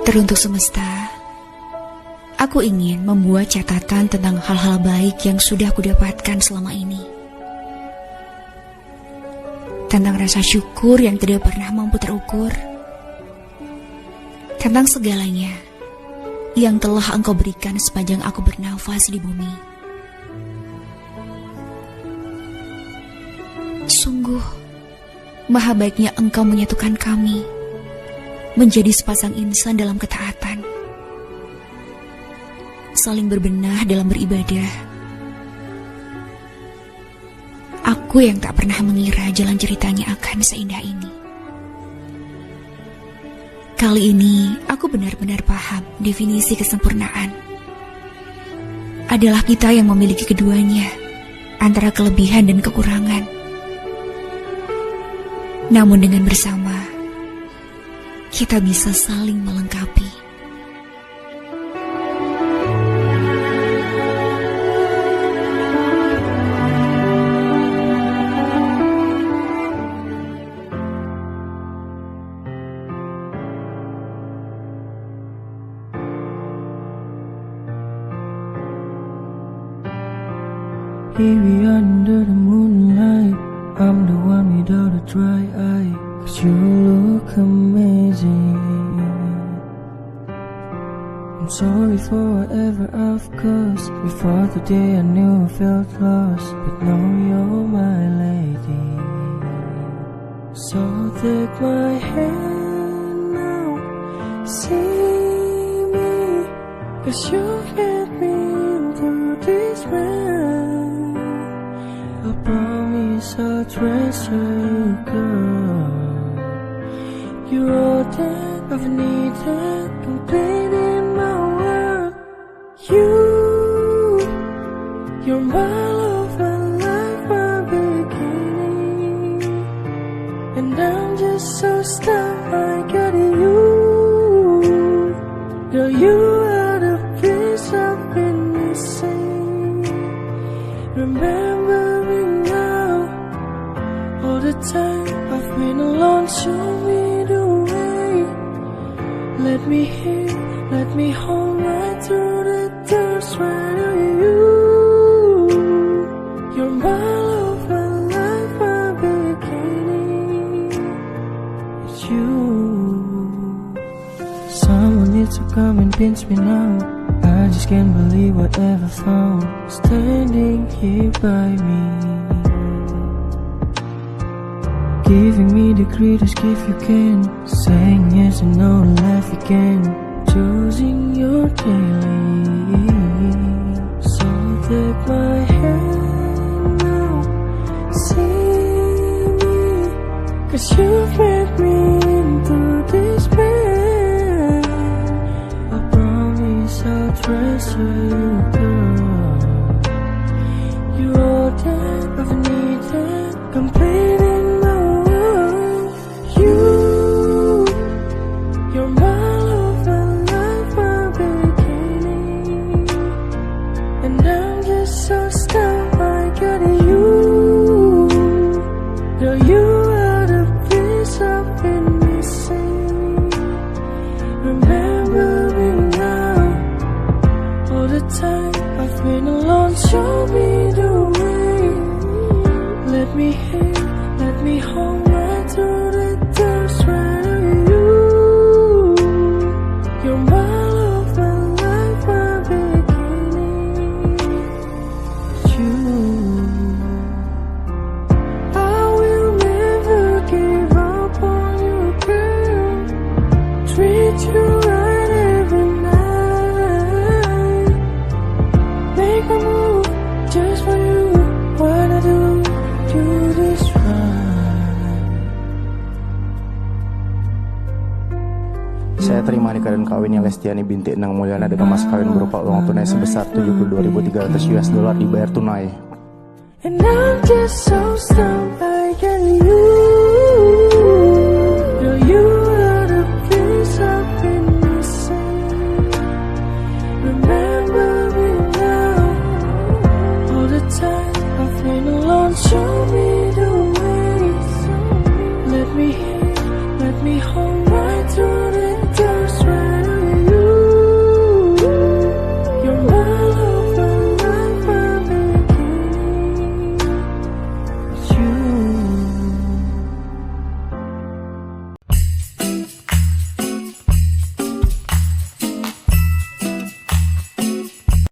Teruntuk semesta, aku ingin membuat catatan tentang hal-hal baik yang sudah kudapatkan selama ini. Tentang rasa syukur yang tidak pernah mampu terukur. Tentang segalanya yang telah Engkau berikan sepanjang aku bernafas di bumi. Sungguh, maha baiknya Engkau menyatukan kami menjadi sepasang insan dalam ketaatan, saling berbenah dalam beribadah. Aku yang tak pernah mengira jalan ceritanya akan seindah ini. Kali ini aku benar-benar paham definisi kesempurnaan. Adalah kita yang memiliki keduanya, antara kelebihan dan kekurangan. Namun dengan bersama, kita bisa saling melengkapi. Here we are under the moonlight. I'm the one without a dry eye, 'cause you look amazing. I'm sorry for whatever I've caused. Before today I knew I felt lost, but now you're my lady. So take my hand now, see me, 'cause you've get me into this world. I promise I'll treasure you, girl. You're all that I've needed, complete in my world. You're my love and life, my beginning. And I'm just so stuck, I got you. Girl, you are the piece I've been missing. Remember the time I've been alone, show me the way. Let me hear, let me hold right through the doors right to you. You're my love and life, my beginning. It's you. Someone needs to come and pinch me now. I just can't believe what I've found, standing here by me, giving me the greatest gift you can, saying yes and no to life again, choosing your daily. So take my hand now, see me, 'cause you've made me into this man. I promise I'll treasure you, girl. You're all that I've needed, complete. Show me the way. Let me hear, let me hold right through the doors right to you. You're my love and life, my beginning. It's you. I will never give up on you, girl. Treat you right every night. Make a move just for you, wanna do this right. Saya terima nikah dan kawinnya Lestiani binti Enang Mulyana dengan mas kawin berupa uang tunai sebesar 72.300 US dollar dibayar tunai. And I'm just so stumped, I get you. Girl, you are the piece I've been missing. Remember me now, all the time I've been alone. Show